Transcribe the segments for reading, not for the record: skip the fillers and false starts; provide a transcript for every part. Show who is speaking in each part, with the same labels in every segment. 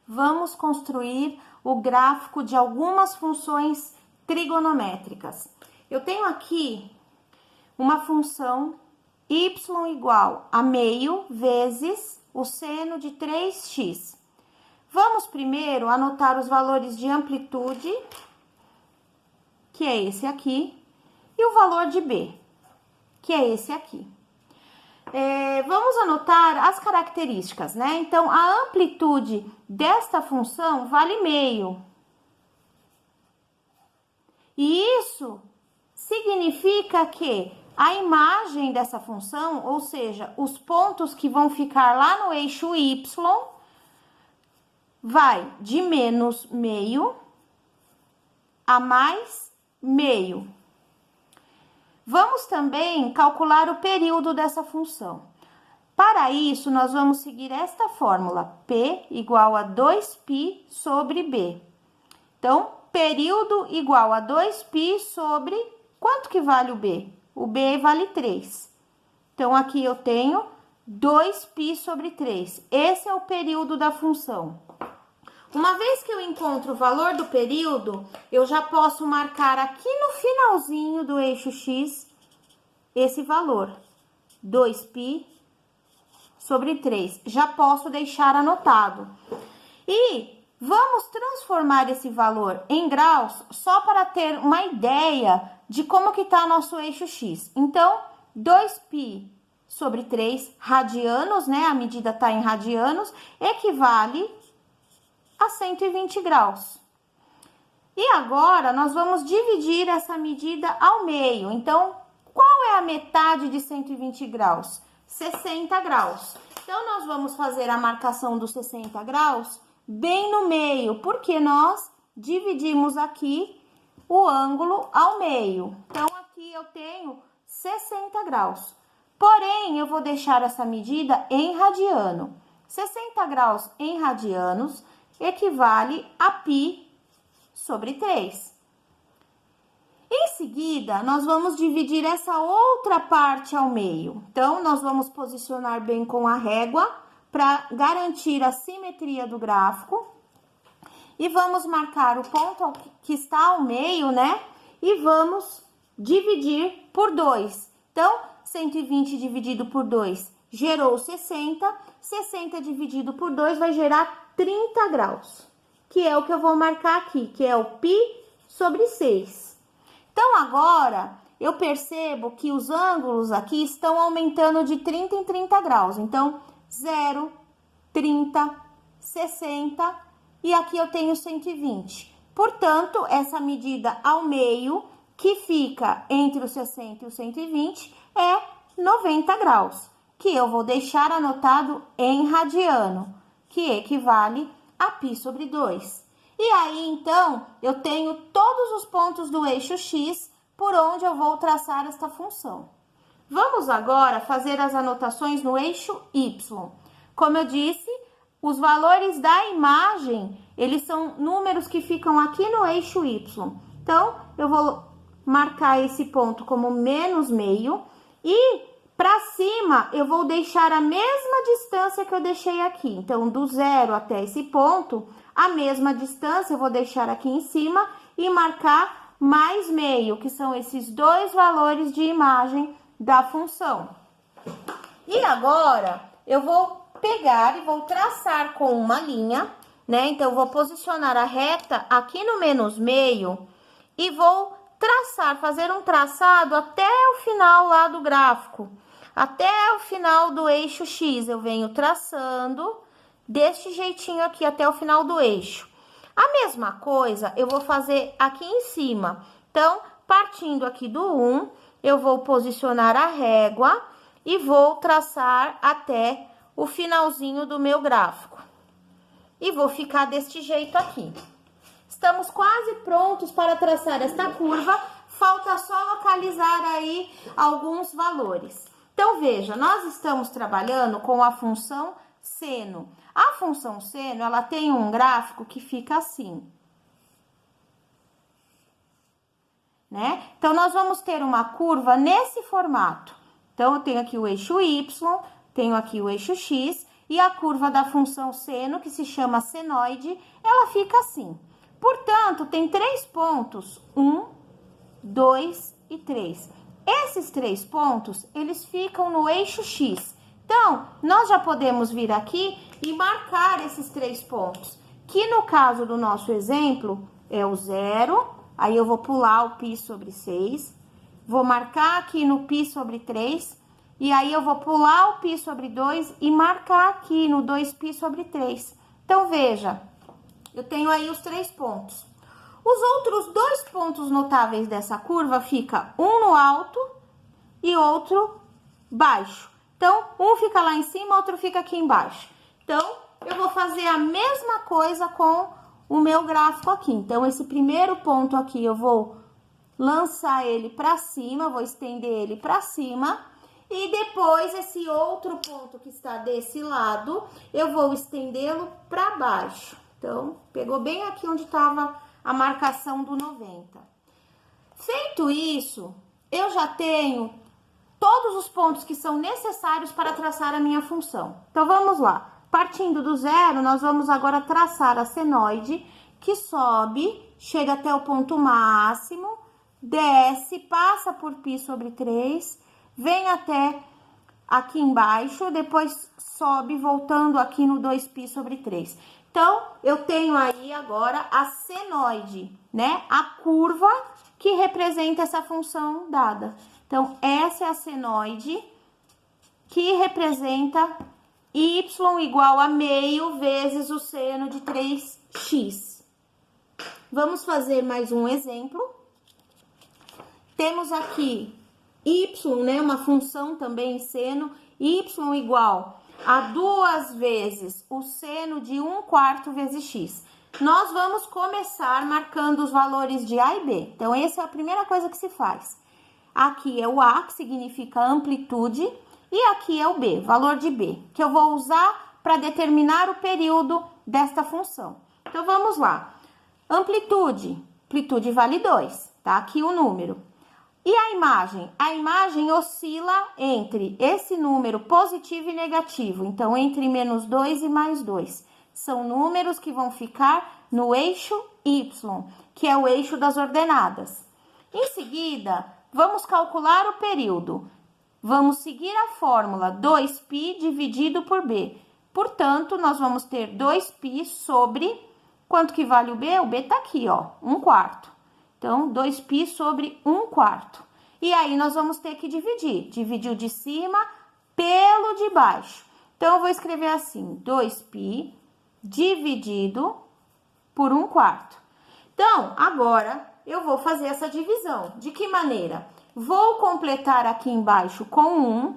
Speaker 1: vamos construir o gráfico de algumas funções trigonométricas. Eu tenho aqui uma função y igual a meio vezes o seno de 3x. Vamos primeiro anotar os valores de amplitude, que é esse aqui, e o valor de b, que é esse aqui. Vamos anotar as características, né? Então, a amplitude desta função vale meio. E isso significa que a imagem dessa função, ou seja, os pontos que vão ficar lá no eixo y, vai de menos meio a mais meio. Vamos também calcular o período dessa função. Para isso, nós vamos seguir esta fórmula, P igual a 2π sobre B. Então, período igual a 2π sobre... Quanto que vale o B? O B vale 3. Então, aqui eu tenho 2π sobre 3. Esse é o período da função. Uma vez que eu encontro o valor do período, eu já posso marcar aqui no finalzinho do eixo x esse valor, 2π sobre 3. Já posso deixar anotado. E vamos transformar esse valor em graus só para ter uma ideia de como que está nosso eixo x. Então, 2π sobre 3 radianos, né? A medida está em radianos, equivale a 120 graus. E agora, nós vamos dividir essa medida ao meio. Então, qual é a metade de 120 graus? 60 graus. Então, nós vamos fazer a marcação dos 60 graus bem no meio, porque nós dividimos aqui o ângulo ao meio. Então, aqui eu tenho 60 graus. Porém, eu vou deixar essa medida em radiano. 60 graus em radianos equivale a π sobre 3. Em seguida, nós vamos dividir essa outra parte ao meio. Então, nós vamos posicionar bem com a régua para garantir a simetria do gráfico. E vamos marcar o ponto que está ao meio, né? E vamos dividir por 2. Então, 120 dividido por 2 gerou 60. 60 dividido por 2 vai gerar 30 graus, que é o que eu vou marcar aqui, que é o π sobre 6. Então, agora, eu percebo que os ângulos aqui estão aumentando de 30 em 30 graus. Então, 0, 30, 60 e aqui eu tenho 120. Portanto, essa medida ao meio, que fica entre o 60 e o 120, é 90 graus, que eu vou deixar anotado em radiano, que equivale a π sobre 2. E aí, então, eu tenho todos os pontos do eixo x por onde eu vou traçar esta função. Vamos agora fazer as anotações no eixo y. Como eu disse, os valores da imagem, eles são números que ficam aqui no eixo y. Então, eu vou marcar esse ponto como menos meio e... Para cima, eu vou deixar a mesma distância que eu deixei aqui. Então, do 0 até esse ponto, a mesma distância eu vou deixar aqui em cima e marcar mais meio, que são esses dois valores de imagem da função. E agora, eu vou pegar e vou traçar com uma linha, né? Então, eu vou posicionar a reta aqui no menos meio e vou traçar, fazer um traçado até o final lá do gráfico. Até o final do eixo x, eu venho traçando deste jeitinho aqui até o final do eixo. A mesma coisa eu vou fazer aqui em cima. Então, partindo aqui do 1, eu vou posicionar a régua e vou traçar até o finalzinho do meu gráfico. E vou ficar deste jeito aqui. Estamos quase prontos para traçar esta curva, falta só localizar aí alguns valores. Então, veja, nós estamos trabalhando com a função seno. A função seno, ela tem um gráfico que fica assim, né? Então, nós vamos ter uma curva nesse formato. Então, eu tenho aqui o eixo y, tenho aqui o eixo x, e a curva da função seno, que se chama senoide, ela fica assim. Portanto, tem 3 pontos, 1, 2 e 3. Esses 3 pontos, eles ficam no eixo X. Então, nós já podemos vir aqui e marcar esses 3 pontos, que no caso do nosso exemplo é o 0, aí eu vou pular o π sobre 6, vou marcar aqui no π sobre 3, e aí eu vou pular o π sobre 2 e marcar aqui no 2π sobre 3. Então, veja, eu tenho aí os 3 pontos. Os outros 2 pontos notáveis dessa curva fica um no alto e outro baixo. Então, um fica lá em cima, outro fica aqui embaixo. Então, eu vou fazer a mesma coisa com o meu gráfico aqui. Então, esse primeiro ponto aqui, eu vou lançar ele para cima, vou estender ele para cima. E depois, esse outro ponto que está desse lado, eu vou estendê-lo para baixo. Então, pegou bem aqui onde estava a marcação do 90. Feito isso, eu já tenho todos os pontos que são necessários para traçar a minha função. Então, vamos lá. Partindo do 0, nós vamos agora traçar a senoide, que sobe, chega até o ponto máximo, desce, passa por π sobre 3, vem até aqui embaixo, depois sobe, voltando aqui no 2π sobre 3. Então, eu tenho aí agora a senoide, né? A curva que representa essa função dada. Então, essa é a senoide que representa y igual a meio vezes o seno de 3x. Vamos fazer mais um exemplo. Temos aqui y, né? Uma função também em seno, y igual a 2 vezes o seno de 1/4 vezes x. Nós vamos começar marcando os valores de A e B. Então, essa é a primeira coisa que se faz. Aqui é o A, que significa amplitude, e aqui é o B, valor de B, que eu vou usar para determinar o período desta função. Então, vamos lá. Amplitude vale 2, tá? Aqui o número. E a imagem? A imagem oscila entre esse número positivo e negativo. Então, entre -2 e +2. São números que vão ficar no eixo Y, que é o eixo das ordenadas. Em seguida, vamos calcular o período. Vamos seguir a fórmula 2π dividido por B. Portanto, nós vamos ter 2π sobre... Quanto que vale o B? O B tá aqui, ó, 1/4. Então, 2π sobre 1/4. E aí, nós vamos ter que dividir. Dividir o de cima pelo de baixo. Então, eu vou escrever assim, 2π dividido por 1/4. Então, agora, eu vou fazer essa divisão. De que maneira? Vou completar aqui embaixo com 1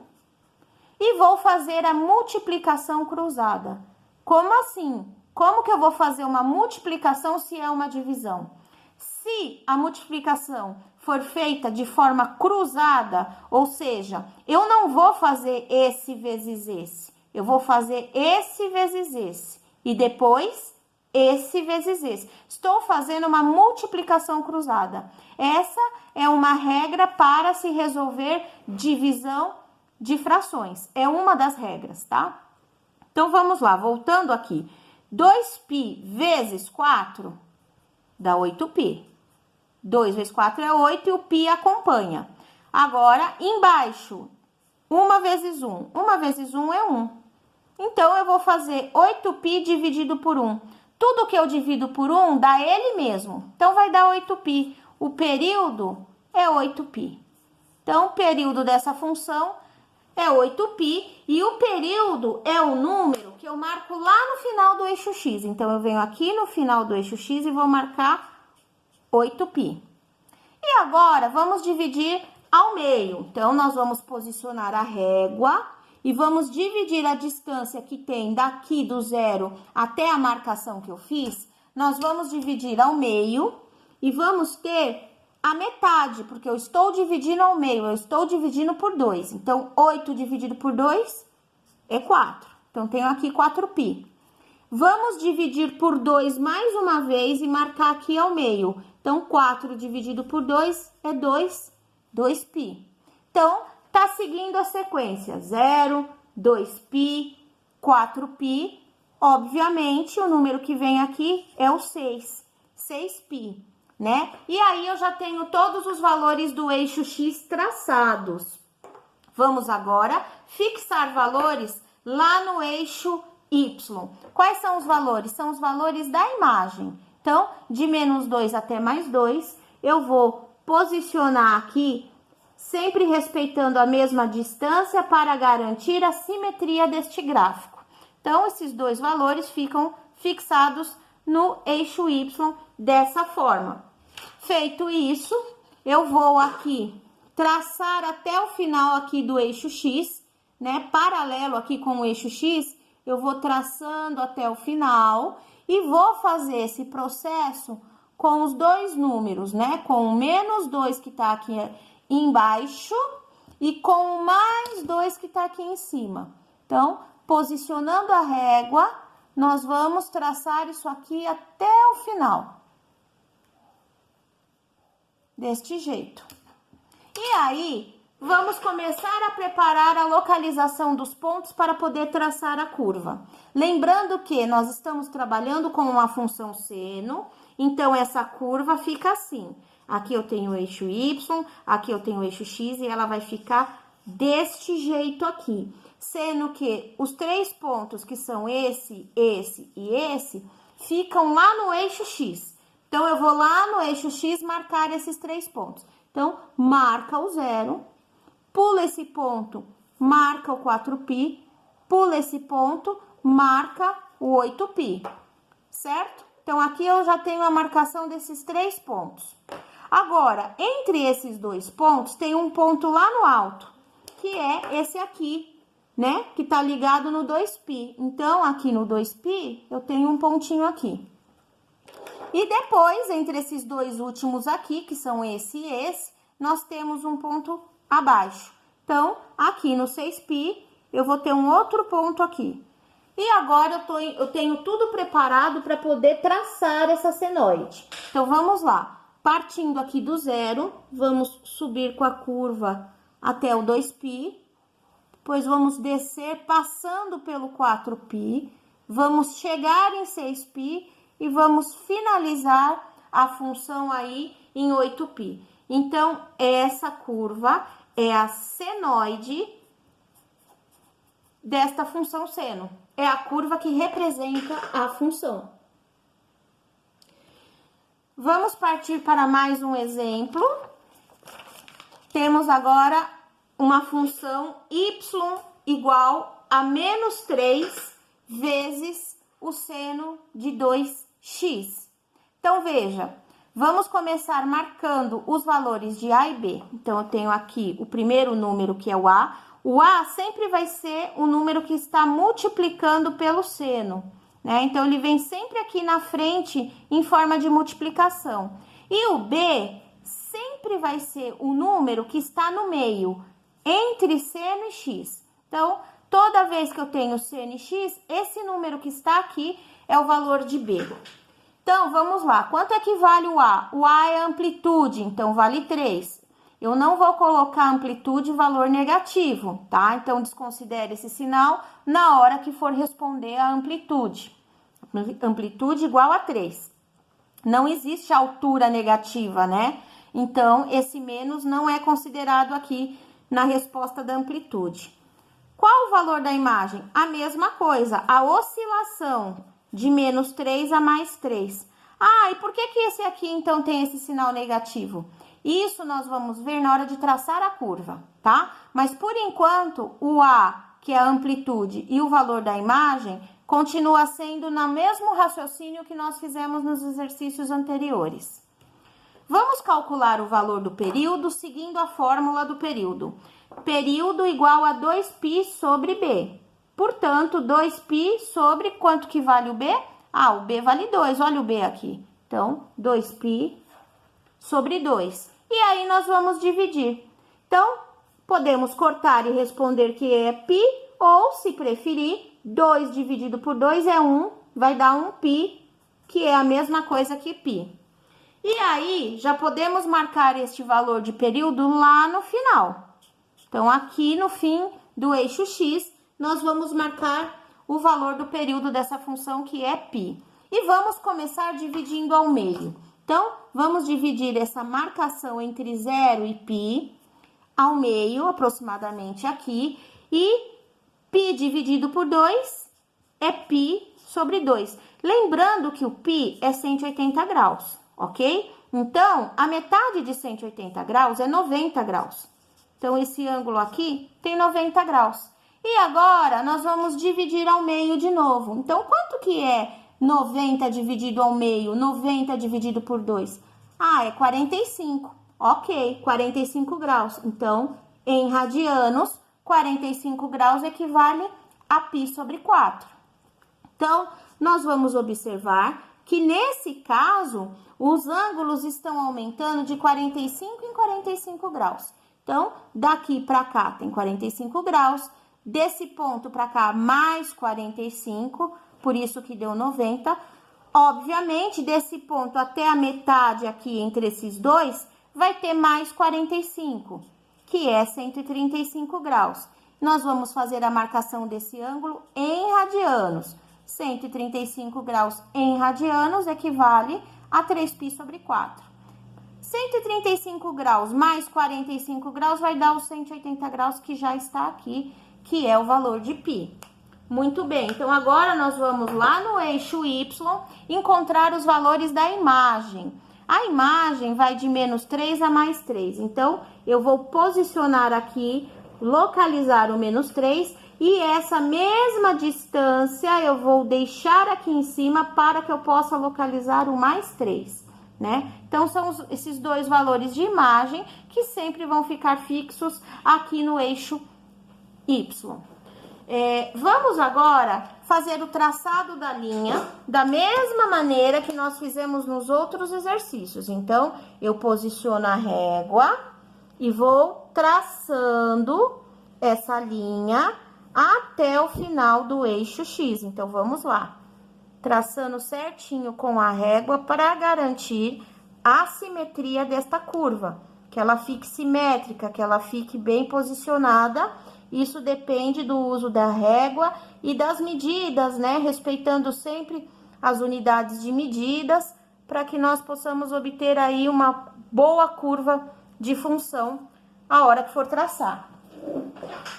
Speaker 1: e vou fazer a multiplicação cruzada. Como assim? Como que eu vou fazer uma multiplicação se é uma divisão? Se a multiplicação for feita de forma cruzada, ou seja, eu não vou fazer esse vezes esse, eu vou fazer esse vezes esse, e depois esse vezes esse. Estou fazendo uma multiplicação cruzada. Essa é uma regra para se resolver divisão de frações. É uma das regras, tá? Então, vamos lá, voltando aqui. 2π vezes 4 dá 8π. 2 vezes 4 é 8 e o π acompanha. Agora, embaixo, 1 vezes 1. 1 vezes 1 é 1. Então, eu vou fazer 8π dividido por 1. Tudo que eu divido por 1 dá ele mesmo. Então, vai dar 8π. O período é 8π. Então, o período dessa função é 8π. E o período é o número que eu marco lá no final do eixo X. Então, eu venho aqui no final do eixo X e vou marcar 8π. E agora, vamos dividir ao meio. Então, nós vamos posicionar a régua e vamos dividir a distância que tem daqui do 0 até a marcação que eu fiz. Nós vamos dividir ao meio e vamos ter a metade, porque eu estou dividindo ao meio, eu estou dividindo por 2. Então, 8 dividido por 2 é 4. Então, tenho aqui 4π. Vamos dividir por 2 mais uma vez e marcar aqui ao meio. Então, 4 dividido por 2 é 2π. Então, tá seguindo a sequência. 0, 2π, 4π, obviamente, o número que vem aqui é o 6, 6π, né? E aí, eu já tenho todos os valores do eixo X traçados. Vamos agora fixar valores lá no eixo Y. Quais são os valores? São os valores da imagem. Então, de -2 até +2, eu vou posicionar aqui, sempre respeitando a mesma distância para garantir a simetria deste gráfico. Então, esses dois valores ficam fixados no eixo Y dessa forma. Feito isso, eu vou aqui traçar até o final aqui do eixo X, né? Paralelo aqui com o eixo X, eu vou traçando até o final e vou fazer esse processo com os dois números, né? Com o -2 que tá aqui embaixo e com o +2 que tá aqui em cima. Então, posicionando a régua, nós vamos traçar isso aqui até o final. Deste jeito. E aí, vamos começar a preparar a localização dos pontos para poder traçar a curva. Lembrando que nós estamos trabalhando com uma função seno, então essa curva fica assim. Aqui eu tenho o eixo Y, aqui eu tenho o eixo X e ela vai ficar deste jeito aqui. Sendo que os três pontos, que são esse, esse e esse, ficam lá no eixo X. Então, eu vou lá no eixo X marcar esses três pontos. Então, marca o 0, pula esse ponto, marca o 4π, pula esse ponto, marca o 8π, certo? Então, aqui eu já tenho a marcação desses três pontos. Agora, entre esses dois pontos, tem um ponto lá no alto, que é esse aqui, né? Que tá ligado no 2π. Então, aqui no 2π, eu tenho um pontinho aqui. E depois, entre esses dois últimos aqui, que são esse e esse, nós temos um ponto abaixo. Então, aqui no 6π, eu vou ter um outro ponto aqui. E agora, eu tenho tudo preparado para poder traçar essa senoide. Então, vamos lá. Partindo aqui do 0, vamos subir com a curva até o 2π. Depois, vamos descer passando pelo 4π. Vamos chegar em 6π. E vamos finalizar a função aí em 8π. Então, essa curva é a senoide desta função seno. É a curva que representa a função. Vamos partir para mais um exemplo. Temos agora uma função y igual a -3 vezes o seno de 2x. Então, veja, vamos começar marcando os valores de A e B. Então, eu tenho aqui o primeiro número, que é o A. O A sempre vai ser o número que está multiplicando pelo seno, né? Então, ele vem sempre aqui na frente em forma de multiplicação. E o B sempre vai ser o número que está no meio, entre seno e x. Então, toda vez que eu tenho seno e x, esse número que está aqui é o valor de B. Então, vamos lá. Quanto é que vale o A? O A é a amplitude, então vale 3. Eu não vou colocar amplitude valor negativo, tá? Então, desconsidere esse sinal na hora que for responder a amplitude. Amplitude igual a 3. Não existe altura negativa, né? Então, esse menos não é considerado aqui na resposta da amplitude. Qual o valor da imagem? A mesma coisa, a oscilação de -3 a +3. Ah, e por que que esse aqui, então, tem esse sinal negativo? Isso nós vamos ver na hora de traçar a curva, tá? Mas, por enquanto, o A, que é a amplitude, e o valor da imagem, continua sendo no mesmo raciocínio que nós fizemos nos exercícios anteriores. Vamos calcular o valor do período seguindo a fórmula do período. Período igual a 2π sobre B. Portanto, 2π sobre quanto que vale o B? Ah, o B vale 2, olha o B aqui. Então, 2π sobre 2. E aí, nós vamos dividir. Então, podemos cortar e responder que é π, ou, se preferir, 2 dividido por 2 é 1, vai dar 1π, que é a mesma coisa que π. E aí, já podemos marcar este valor de período lá no final. Então, aqui no fim do eixo X, nós vamos marcar o valor do período dessa função, que é π. E vamos começar dividindo ao meio. Então, vamos dividir essa marcação entre 0 e π ao meio, aproximadamente aqui, e π dividido por 2 é π sobre 2. Lembrando que o π é 180 graus, ok? Então, a metade de 180 graus é 90 graus. Então, esse ângulo aqui tem 90 graus. E agora, nós vamos dividir ao meio de novo. Então, quanto que é 90 dividido ao meio? 90 dividido por 2? Ah, é 45. Ok, 45 graus. Então, em radianos, 45 graus equivale a π sobre 4. Então, nós vamos observar que, nesse caso, os ângulos estão aumentando de 45 em 45 graus. Então, daqui para cá tem 45 graus, desse ponto para cá mais 45, por isso que deu 90. Obviamente, desse ponto até a metade aqui entre esses dois, vai ter mais 45, que é 135 graus. Nós vamos fazer a marcação desse ângulo em radianos. 135 graus em radianos equivale a 3π sobre 4. 135 graus mais 45 graus vai dar os 180 graus que já está aqui, que é o valor de π. Muito bem, então agora nós vamos lá no eixo Y encontrar os valores da imagem. A imagem vai de -3 a +3, então eu vou posicionar aqui, localizar o -3 e essa mesma distância eu vou deixar aqui em cima para que eu possa localizar o +3, né? Então, são esses dois valores de imagem que sempre vão ficar fixos aqui no eixo Y. Vamos agora fazer o traçado da linha da mesma maneira que nós fizemos nos outros exercícios. Então, eu posiciono a régua e vou traçando essa linha até o final do eixo X. Então, vamos lá. Traçando certinho com a régua para garantir a simetria desta curva. Que ela fique simétrica, que ela fique bem posicionada. Isso depende do uso da régua e das medidas, né? Respeitando sempre as unidades de medidas, para que nós possamos obter aí uma boa curva de função a hora que for traçar.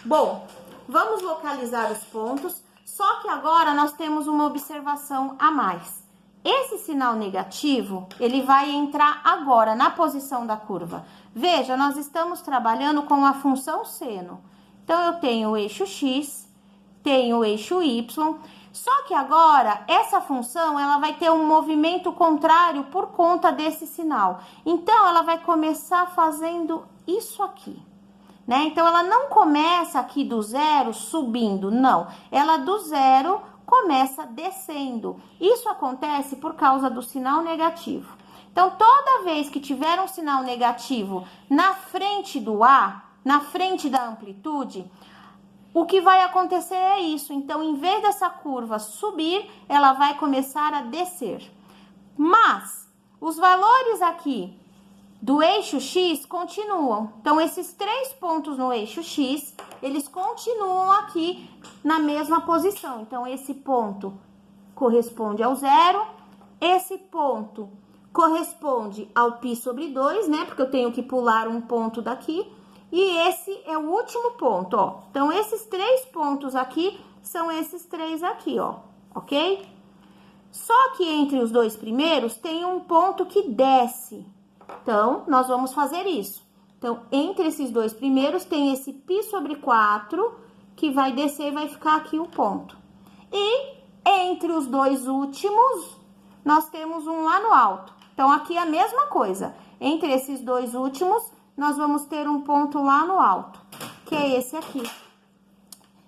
Speaker 1: Bom, vamos localizar os pontos, só que agora nós temos uma observação a mais. Esse sinal negativo, ele vai entrar agora na posição da curva. Veja, nós estamos trabalhando com a função seno. Então, eu tenho o eixo X, tenho o eixo Y, só que agora, essa função, ela vai ter um movimento contrário por conta desse sinal. Então, ela vai começar fazendo isso aqui, né? Então, ela não começa aqui do zero subindo, não. Ela do zero começa descendo. Isso acontece por causa do sinal negativo. Então, toda vez que tiver um sinal negativo na frente do A, na frente da amplitude, o que vai acontecer é isso. Então, em vez dessa curva subir, ela vai começar a descer. Mas, os valores aqui do eixo X continuam. Então, esses 3 pontos no eixo X, eles continuam aqui na mesma posição. Então, esse ponto corresponde ao zero, esse ponto corresponde ao π sobre 2, né? Porque eu tenho que pular um ponto daqui. E esse é o último ponto, ó. Então, esses 3 pontos aqui são esses 3 aqui, ó, ok? Só que entre os dois primeiros tem um ponto que desce. Então, nós vamos fazer isso. Então, entre esses dois primeiros tem esse π sobre 4, que vai descer e vai ficar aqui o ponto. E entre os dois últimos, nós temos um lá no alto. Então, aqui é a mesma coisa. Entre esses dois últimos, nós vamos ter um ponto lá no alto, que é esse aqui.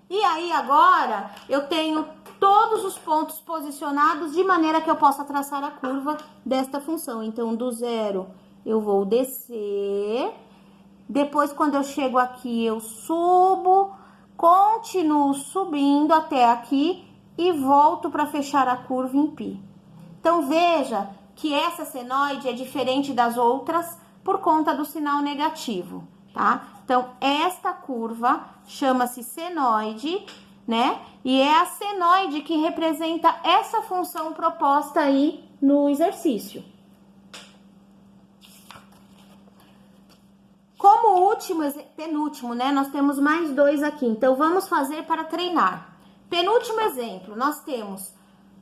Speaker 1: E aí, agora, eu tenho todos os pontos posicionados de maneira que eu possa traçar a curva desta função. Então, do zero, eu vou descer. Depois, quando eu chego aqui, eu subo, continuo subindo até aqui e volto para fechar a curva em π. Então, veja que essa senoide é diferente das outras por conta do sinal negativo, tá? Então, esta curva chama-se senoide né? E é a senoide que representa essa função proposta aí no exercício. Como penúltimo, né? Nós temos mais 2 aqui, então vamos fazer para treinar. Penúltimo exemplo, nós temos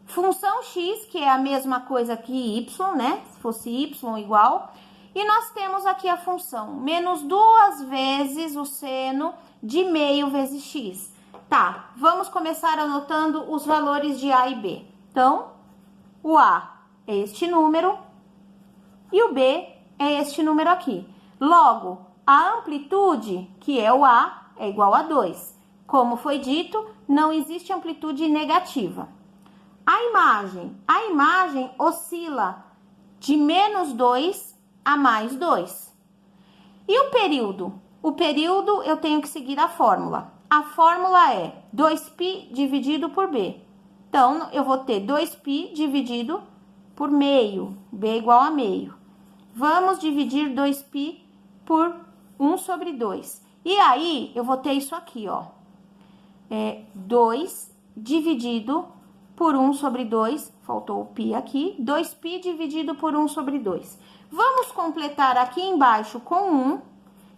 Speaker 1: função x, que é a mesma coisa que y, né? Se fosse y igual. E nós temos aqui a função menos 2 vezes o seno de meio vezes x. Tá, vamos começar anotando os valores de a e b. Então, o a é este número e o b é este número aqui. Logo, a amplitude, que é o a, é igual a 2. Como foi dito, não existe amplitude negativa. A imagem oscila de menos 2 a mais 2. E o período? O período eu tenho que seguir a fórmula. A fórmula é 2π dividido por b. Então, eu vou ter 2π dividido por meio, b igual a meio. Vamos dividir 2π por 1 sobre 2. E aí, eu vou ter isso aqui, ó. 2 dividido por 1 sobre 2, faltou o π aqui, 2π dividido por 1 sobre 2. Vamos completar aqui embaixo com 1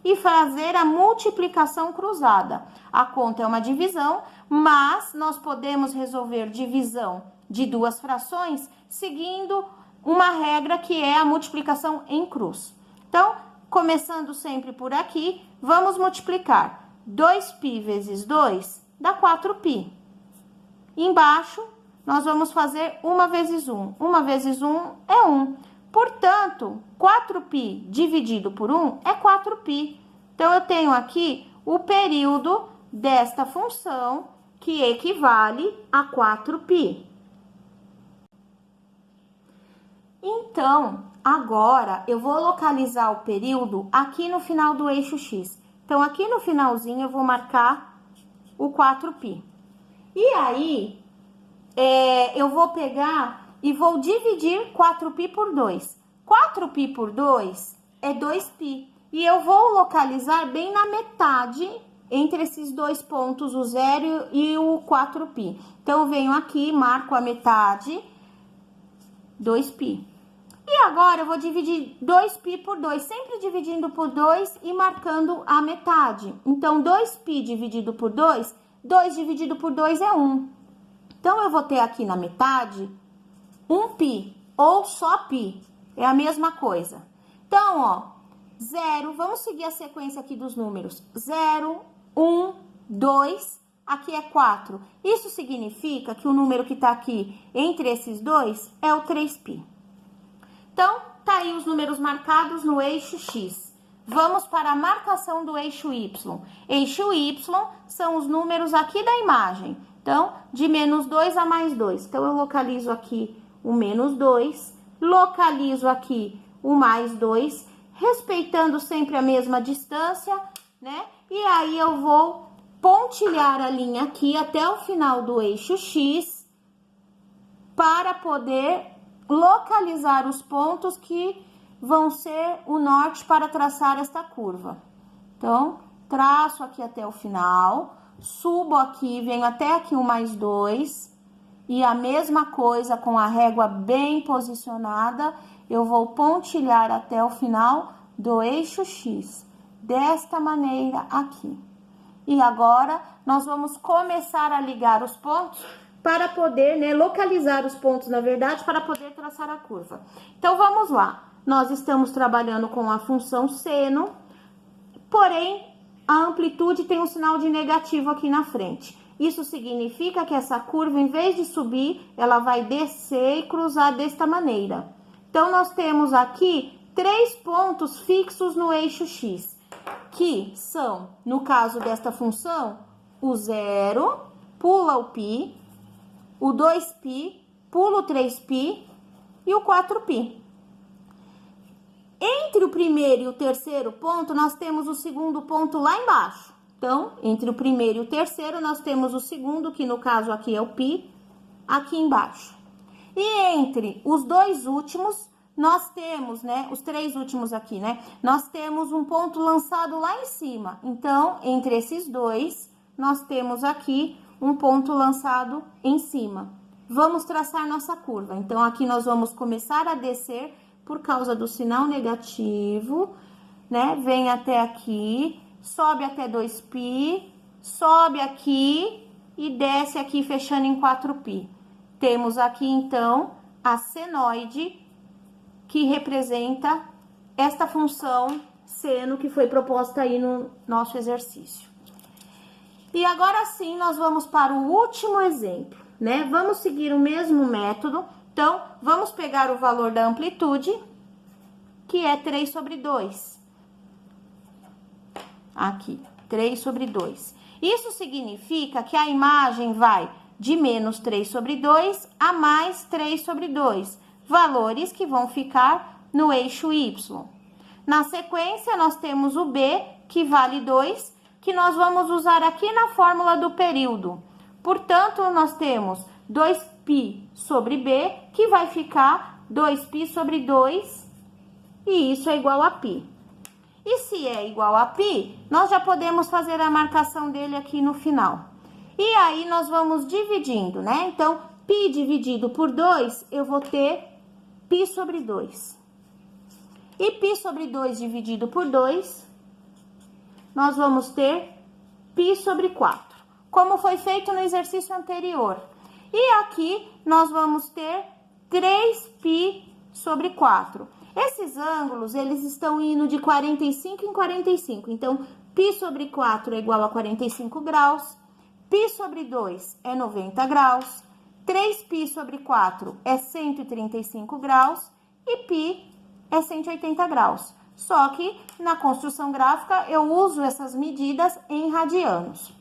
Speaker 1: e fazer a multiplicação cruzada. A conta é uma divisão, mas nós podemos resolver divisão de 2 frações seguindo uma regra que é a multiplicação em cruz. Então, começando sempre por aqui, vamos multiplicar 2π vezes 2 dá 4π. Embaixo, nós vamos fazer 1 vezes 1. 1 vezes 1 é 1. Portanto, 4π dividido por 1 é 4π. Então, eu tenho aqui o período desta função, que equivale a 4π. Então, agora, eu vou localizar o período aqui no final do eixo x. Então, aqui no finalzinho, eu vou marcar o 4π. E aí, eu vou pegar e vou dividir 4π por 2. 4π por 2 é 2π. E eu vou localizar bem na metade, entre esses dois pontos, o 0 e o 4π. Então, eu venho aqui, marco a metade, 2π. E agora, eu vou dividir 2π por 2, sempre dividindo por 2 e marcando a metade. Então, 2π dividido por 2, 2 dividido por 2 é 1. Então, eu vou ter aqui na metade 1π, ou só π, é a mesma coisa. Então, ó, 0, vamos seguir a sequência aqui dos números. 0, 1, 2, aqui é 4. Isso significa que o número que tá aqui entre esses dois é o 3π. Então, tá aí os números marcados no eixo X. Vamos para a marcação do eixo Y. Eixo Y são os números aqui da imagem. Então, de menos 2 a mais 2. Então, eu localizo aqui o menos 2, localizo aqui o mais 2, respeitando sempre a mesma distância, né? E aí, eu vou pontilhar a linha aqui até o final do eixo X para poder localizar os pontos que vão ser o norte para traçar esta curva. Então, traço aqui até o final, subo aqui, venho até aqui o mais 2, e a mesma coisa com a régua bem posicionada, eu vou pontilhar até o final do eixo X, desta maneira aqui. E agora, nós vamos começar a ligar os pontos para poder, né, localizar os pontos, na verdade, para poder traçar a curva. Então, vamos lá. Nós estamos trabalhando com a função seno, porém, a amplitude tem um sinal de negativo aqui na frente. Isso significa que essa curva, em vez de subir, ela vai descer e cruzar desta maneira. Então, nós temos aqui 3 pontos fixos no eixo X, que são, no caso desta função, o 0, pula o π, o 2π, pula o 3π e o 4π. Entre o primeiro e o terceiro ponto, nós temos o segundo ponto lá embaixo. Então, entre o primeiro e o terceiro, nós temos o segundo, que no caso aqui é o π, aqui embaixo. E entre os dois últimos, nós temos, né, os 3 últimos aqui, né, nós temos um ponto lançado lá em cima. Então, entre esses dois, nós temos aqui um ponto lançado em cima. Vamos traçar nossa curva. Então, aqui nós vamos começar a descer por causa do sinal negativo, né? Vem até aqui, sobe até 2π, sobe aqui e desce aqui fechando em 4π. Temos aqui, então, a senoide que representa esta função seno que foi proposta aí no nosso exercício. E agora sim, nós vamos para o último exemplo, né? Vamos seguir o mesmo método. Então, vamos pegar o valor da amplitude, que é 3/2. Aqui, 3/2. Isso significa que a imagem vai de menos 3/2 a mais 3/2. Valores que vão ficar no eixo Y. Na sequência, nós temos o B, que vale 2, que nós vamos usar aqui na fórmula do período. Portanto, nós temos 2π sobre B, que vai ficar 2π/2, e isso é igual a π. E se é igual a π, nós já podemos fazer a marcação dele aqui no final. E aí, nós vamos dividindo, né? Então, π dividido por 2, eu vou ter π/2. E π/2 dividido por 2, nós vamos ter π/4, como foi feito no exercício anterior. E aqui, nós vamos ter 3π/4. Esses ângulos, eles estão indo de 45 em 45. Então, π/4 é igual a 45 graus, π/2 é 90 graus, 3π/4 é 135 graus e π é 180 graus. Só que na construção gráfica eu uso essas medidas em radianos.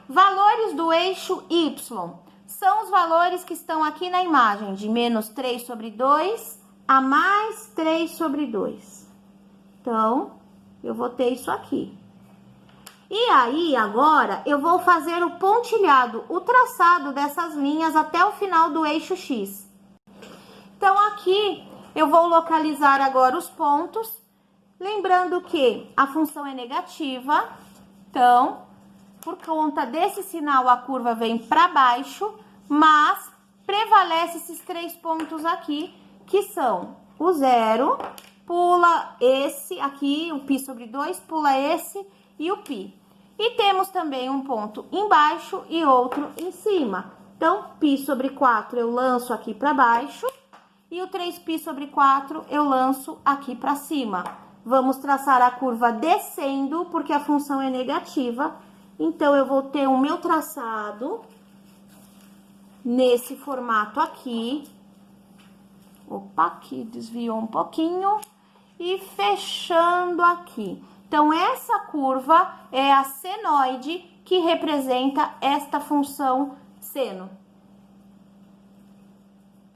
Speaker 1: Valores do eixo Y são os valores que estão aqui na imagem, de menos 3/2 a mais 3/2. Então, eu vou ter isso aqui. E aí, agora, eu vou fazer o pontilhado, o traçado dessas linhas até o final do eixo X. Então, aqui, eu vou localizar agora os pontos, lembrando que a função é negativa, então, por conta desse sinal, a curva vem para baixo, mas prevalece esses 3 pontos aqui, que são o 0, pula esse aqui, o π/2, pula esse e o π. E temos também um ponto embaixo e outro em cima. Então, π/4 eu lanço aqui para baixo e o 3π/4 eu lanço aqui para cima. Vamos traçar a curva descendo, porque a função é negativa. Então, eu vou ter o meu traçado nesse formato aqui. Opa, aqui desviou um pouquinho. E fechando aqui. Então, essa curva é a senoide que representa esta função seno.